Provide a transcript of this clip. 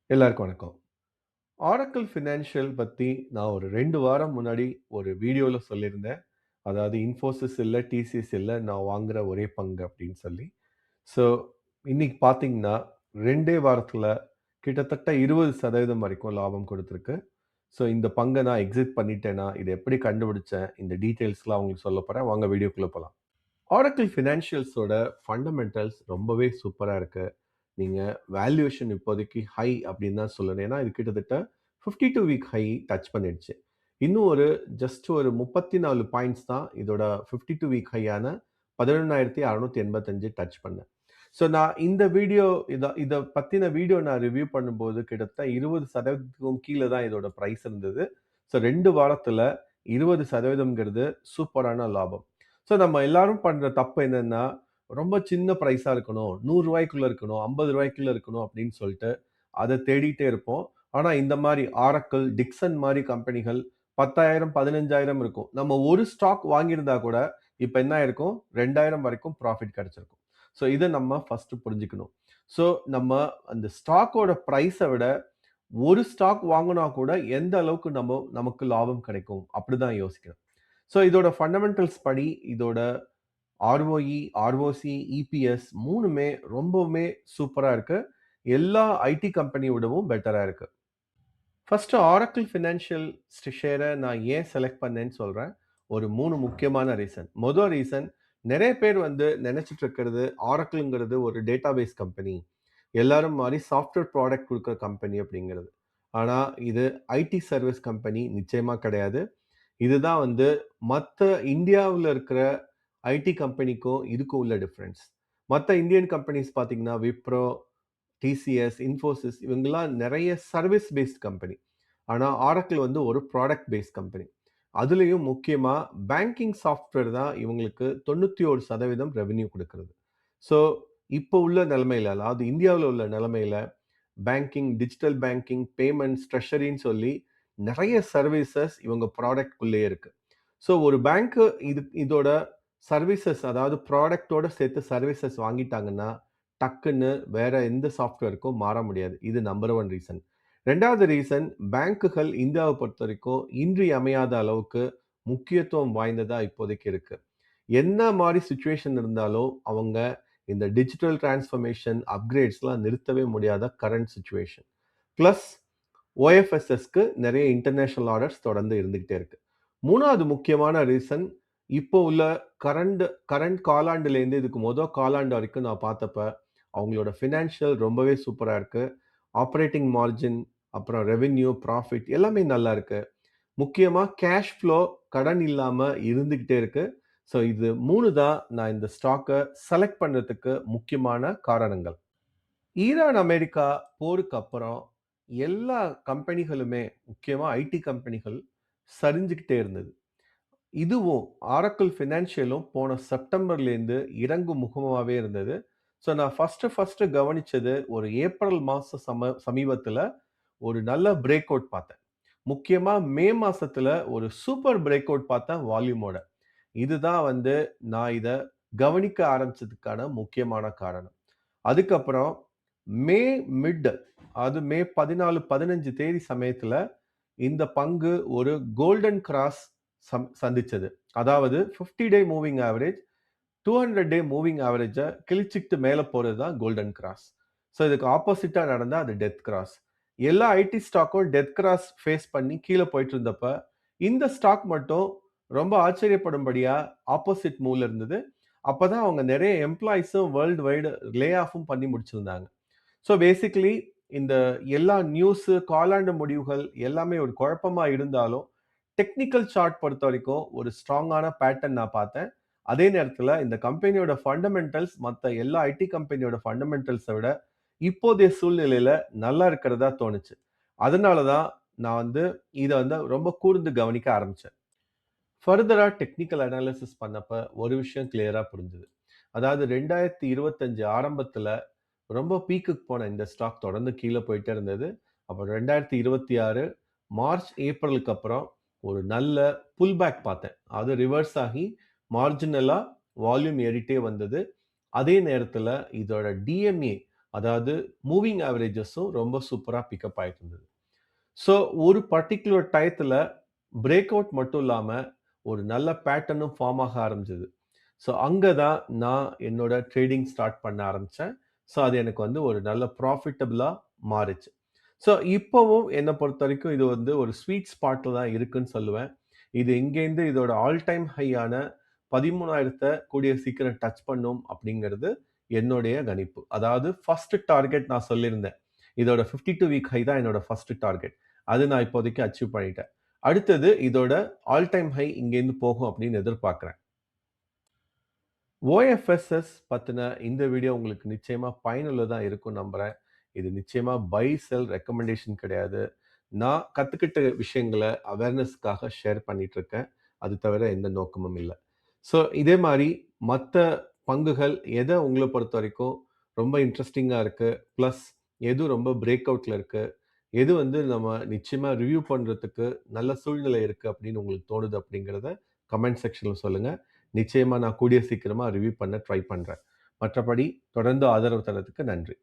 எல்லாருக்கும் வணக்கம். Oracle financial பத்தி நான் ஒரு 2 வாரம் முன்னாடி ஒரு வீடியோல சொல்லியிருந்தேன். அதாவது இன்ஃபோசிஸ் இல்ல, டிசிஎஸ் இல்ல நான் வாங்குற ஒரே பங்கு அப்படின்னு சொல்லி. ஸோ இன்னைக்கு பார்த்தீங்கன்னா, 2டே வாரத்துல கிட்டத்தட்ட 20% வரைக்கும் லாபம் குடுத்திருக்கு. ஸோ இந்த பங்க நான் எக்ஸிட் பண்ணிட்டேனா, இத எப்படி கண்டுபிடிச்சேன், இந்த டீட்டெயில்ஸ்லாம் உங்களுக்கு சொல்லப் போறேன். வாங்க வீடியோக்குள்ள போலாம். ஆரக்கிள் ஃபினான்ஷியல்ஸோட ஃபண்டமெண்டல்ஸ் ரொம்பவே சூப்பரா இருக்கு. நீங்க வேல்யூவேஷன் இப்போதைக்கு ஹை அப்படின்னு தான் சொல்லணும். ஏன்னா, இது கிட்டத்தட்ட 52 வீக் ஹை டச் பண்ணிடுச்சு. இன்னும் ஜஸ்ட் ஒரு 34 பாயிண்ட்ஸ் தான் இதோட 52 வீக் ஹையான 11,685 டச் பண்ணேன். ஸோ நான் இந்த வீடியோ இத இத பத்தின வீடியோ நான் ரிவ்யூ பண்ணும்போது கிட்டத்தட்ட 20% கீழ தான் இதோட பிரைஸ் இருந்தது. ஸோ 2 வாரத்துல 20%ங்கிறது சூப்பரான லாபம். ஸோ நம்ம எல்லாரும் பண்ற தப்பு என்னன்னா, ரொம்ப சின்ன பிரைஸா இருக்கணும். ரூ. 100க்குள்ள இருக்கணும். ரூ. 50க்குள்ள இருக்கணும் அப்படின்னு சொல்லிட்டு, அத தேடிட்டே இருப்போம். ஆனா இந்த மாரி ஆரக்கிள், டிக்சன் மாரி கம்பெனிகள் 10,000, 15,000 இருக்கும். நம்ம ஒரு ஸ்டாக் வாங்கியிருந்தா கூட, இப்ப என்ன ஆயிருக்கும்? 2,000 வரைக்கும் ப்ராஃபிட் கிடைச்சிருக்கும். ஸோ இத நம்ம ஃபர்ஸ்ட் புரிஞ்சுக்கணும். ஸோ நம்ம அந்த ஸ்டாக்கோட பிரைஸ விட, ஒரு ஸ்டாக் வாங்குனா கூட எந்த அளவுக்கு நமக்கு லாபம் கிடைக்கும்? அப்படிதான் யோசிக்கணும். ஸோ இதோட ஃபண்டமெண்டல்ஸ் படி இதோட ஆர்ஓஇ, ஆர்ஓசி, இபிஎஸ் 3மே ரொம்பவுமே சூப்பரா இருக்கு. எல்லா ஐடி கம்பெனி விடவும் பெட்டரா இருக்கு. ஃபர்ஸ்ட் ஆரக்கிள் ஃபினான்ஷியல் ஷேர நான் ஏன் செலக்ட் பண்ணேன்னு சொல்றேன். ஒரு 3 முக்கியமான ரீசன். மொத ரீசன் நெறைய பேர் நெனச்சிட்டு இருக்கிறது ஆரக்கிள்ங்கிறது ஒரு டேட்டாபேஸ் கம்பெனி. எல்லாரும் மாரி சாஃப்ட்வேர் ப்ராடக்ட் குடுக்குற கம்பெனி அப்படிங்கிறது. ஆனா இது ஐடி சர்விஸ் கம்பெனி நிச்சயமா கிடையாது. இதுதான் மத்த இந்தியாவுல இருக்கிற ஐடி கம்பெனிக்கும் இதுக்கும் உள்ள டிஃபரன்ஸ். மத்த இந்தியன் கம்பெனிஸ் பார்த்தீங்கன்னா, விப்ரோ, டிசிஎஸ், இன்ஃபோசிஸ் இவங்கலாம் நெறைய சர்விஸ் பேஸ்ட் கம்பெனி. ஆனா, ஆரக்கிள் ஒரு ப்ராடக்ட் பேஸ்ட் கம்பெனி. அதுலயும் முக்கியமா பேங்கிங் சாஃப்ட்வேர் தான் இவங்களுக்கு 91% ரெவென்யூ குடுக்குறது. ஸோ, இப்போ உள்ள நிலைமையில, அதாவது இந்தியாவுல உள்ள நிலைமையில பேங்கிங், டிஜிட்டல் பேங்கிங், பேமெண்ட்ஸ், ட்ரெஷரின்னு சொல்லி நெறைய சர்வீசஸ் இவங்க ப்ராடக்ட் குள்ளேயே இருக்கு. ஸோ ஒரு பேங்க் இதோட சர்வீசஸ் அதாவது ப்ராடக்ட்டோட சேர்த்து சர்வீசஸ் வாங்கிட்டாங்கன்னா, டக்குன்னு வேற எந்த சாஃப்ட்வேருக்கும் மாற முடியாது. இது நம்பர் 1 ரீசன். 2வது ரீசன் பேங்க்குகள் இந்தியாவ பொறுத்தவரைக்கும் இன்றியமையாத அளவுக்கு முக்கியத்துவம் வாய்ந்ததா இப்போதைக்கு இருக்கு. என்ன மாரி சிச்சுவேஷன் இருந்தாலும் அவங்க இந்த டிஜிட்டல் டிரான்ஸ்ஃபர்மேஷன், அப்கிரேட்ஸ்லாம் நிறுத்தவே முடியாத கரண்ட் சிச்சுவேஷன். பிளஸ் ஓஎஃப்எஸ்எஸ்க்கு நெறைய இன்டர்நேஷனல் ஆர்டர்ஸ் தொடர்ந்து இருந்துகிட்டே இருக்கு. 3வது முக்கியமான ரீசன் இப்போ உள்ள கரண்ட் கரண்ட் காலாண்டுலேருந்து இதுக்கு காலாண்டு வரைக்கும் நான் பார்த்தப்ப, அவங்களோட ஃபினான்ஷியல் ரொம்பவே சூப்பரா இருக்கு. ஆப்பரேட்டிங் மார்ஜின், அப்புறம் ரெவென்யூ, ப்ராஃபிட் எல்லாமே நல்லா இருக்கு. முக்கியமா கேஷ் ஃப்ளோ கடன் இல்லாம இருந்துகிட்டே இருக்கு. ஸோ இது 3 தான் நான் இந்த ஸ்டாக்க செலக்ட் பண்றதுக்கு முக்கியமான காரணங்கள். ஈரான், அமெரிக்கா போருக்கு அப்புறம் எல்லா கம்பெனிகளுமே, முக்கியமா ஐடி கம்பெனிகள் சரிஞ்சுகிட்டே இருந்தது. இதுவும் ஆரக்கிள் ஃபினான்ஷியலும் போன செப்டம்பர்லேருந்து இறங்கும் முகமாவே இருந்தது. ஸோ நான் ஃபர்ஸ்ட் கவனிச்சது ஒரு ஏப்ரல் மாசம் சமீபத்தில ஒரு நல்ல பிரேக் அவுட் பார்த்தேன். முக்கியமா மே மாசத்துல ஒரு சூப்பர் பிரேக் அவுட் பார்த்தேன் வால்யூமோட. இதுதான் நான் இத கவனிக்க ஆரம்பிச்சதுக்கான முக்கியமான காரணம். அதுக்கப்புறம் மே மிட் அது மே 14, 15 தேதி சமயத்துல இந்த பங்கு ஒரு கோல்டன் கிராஸ் சந்திச்சது. அதாவது 50 day moving average, 200 day moving average கிழிச்சுக்கிட்டு மேல போறது தான் கோல்டன் கிராஸ். ஸோ இதுக்கு ஆப்போசிட்டா நடந்தா அது டெத் கிராஸ். எல்லா ஐடி ஸ்டாக்கும் டெத் கிராஸ் ஃபேஸ் பண்ணி கீழ போயிட்டு இருந்தப்ப, இந்த ஸ்டாக் மட்டும் ரொம்ப ஆச்சரியப்படும்படியா ஆப்போசிட் மூவ்ல இருந்தது. அப்பதான் அவங்க நெறைய எம்ப்ளாயீஸும் வேர்ல்ட் வைட் லே ஆஃப்பும் பண்ணி முடிச்சிருந்தாங்க. ஸோ பேசிக்கலி இந்த எல்லா நியூஸு, காலாண்டு முடிவுகள் எல்லாமே ஒரு குழப்பமா இருந்தாலும், டெக்னிக்கல் சார்ட் பொறுத்தவரைக்கும் ஒரு ஸ்ட்ராங்கான பேட்டர்ன் நான் பார்த்தேன். அதே நேரத்தில இந்த கம்பெனியோட ஃபண்டமெண்டல்ஸ் மத்த எல்லா ஐடி கம்பெனியோட ஃபண்டமெண்டல்ஸ விட இப்போதைய சூழ்நிலையில நல்லா இருக்கிறதா தோணுச்சு. அதனால தான் நான் இத ரொம்ப கூர்ந்து கவனிக்க ஆரம்பிச்சேன். ஃபர்தரா டெக்னிக்கல் அனாலிசிஸ் பண்ணப்ப ஒரு விஷயம் கிளியரா புரிஞ்சது. அதாவது 2025 ஆரம்பத்துல ரொம்ப பீக்குக்கு போன இந்த ஸ்டாக் தொடர்ந்து கீழ போயிட்டே இருந்தது. அப்புறம் 2026 மார்ச், ஏப்ரலுக்கு அப்புறம் ஒரு நல்ல புல் பேக் பார்த்தேன். அது ரிவர்ஸ் ஆகி மார்ஜினலா வால்யூம் ஏறிட்டே வந்தது. அதே நேரத்துல இதோட டிஎம்ஏ அதாவது மூவிங் ஆவரேஜஸும் ரொம்ப சூப்பரா பிக்கப் ஆயிட்டு இருந்தது. ஸோ ஒரு பர்ட்டிகுலர் டயத்துல பிரேக் அவுட் மட்டும் இல்லாம, ஒரு நல்ல பேட்டர்னும் ஃபார்ம் ஆக ஆரம்பிச்சது. ஸோ அங்க தான் நான் என்னோட ட்ரேடிங் ஸ்டார்ட் பண்ண ஆரம்பிச்சேன். ஸோ அது எனக்கு வந்து ஒரு நல்ல ப்ராஃபிட்டபிளா மாறுச்சு. ஸோ இப்பவும் என்ன பொறுத்தவரைக்கும் இது வந்து ஒரு ஸ்வீட் ஸ்பாட்ல தான் இருக்குன்னு சொல்லுவேன். இது இங்கேருந்து இதோட ஆல் டைம் ஹையான 13,000 கூடிய சீக்கிரம் டச் பண்ணும் அப்படிங்கிறது என்னுடைய கணிப்பு. அதாவது ஃபர்ஸ்ட் டார்கெட் நான் சொல்லியிருந்தேன். இதோட 52 வீக் ஹை தான் என்னோட ஃபர்ஸ்ட் டார்கெட். அது நான் இப்போதைக்கு அச்சீவ் பண்ணிட்டேன். அடுத்தது இதோட ஆல் டைம் ஹை இங்கேருந்து போகும் அப்படின்னு எதிர்பார்க்கிறேன். ஓஎஃப்எஸ்எஸ் பத்தின இந்த வீடியோ உங்களுக்கு நிச்சயமா பயனுள்ளதா இருக்கும்னு நம்புறேன். இது நிச்சயமா பை, செல் ரெக்கமெண்டேஷன் கிடையாது. நான் கத்துக்கிட்ட விஷயங்கள அவேர்னஸ்க்காக ஷேர் பண்ணிட்டு இருக்கேன். அது தவிர எந்த நோக்கமும் இல்ல. ஸோ இதே மாரி மத்த பங்குகள் உங்கள பொறுத்தவரைக்கும் ரொம்ப இன்ட்ரஸ்டிங்கா இருக்கு. பிளஸ் எது ரொம்ப பிரேக் அவுட்ல இருக்கு. எது வந்து நம்ம நிச்சயமா ரிவ்யூ பண்றதுக்கு நல்ல சூழ்நிலை இருக்கு அப்படின்னு உங்களுக்கு தோணுது அப்படிங்கிறத கமெண்ட் செக்ஷன்ல சொல்லுங்க. நிச்சயமா நான் கூடிய சீக்கிரமா ரிவ்யூ பண்ண ட்ரை பண்றேன். மற்றபடி தொடர்ந்து ஆதரவு தர்றதுக்கு நன்றி.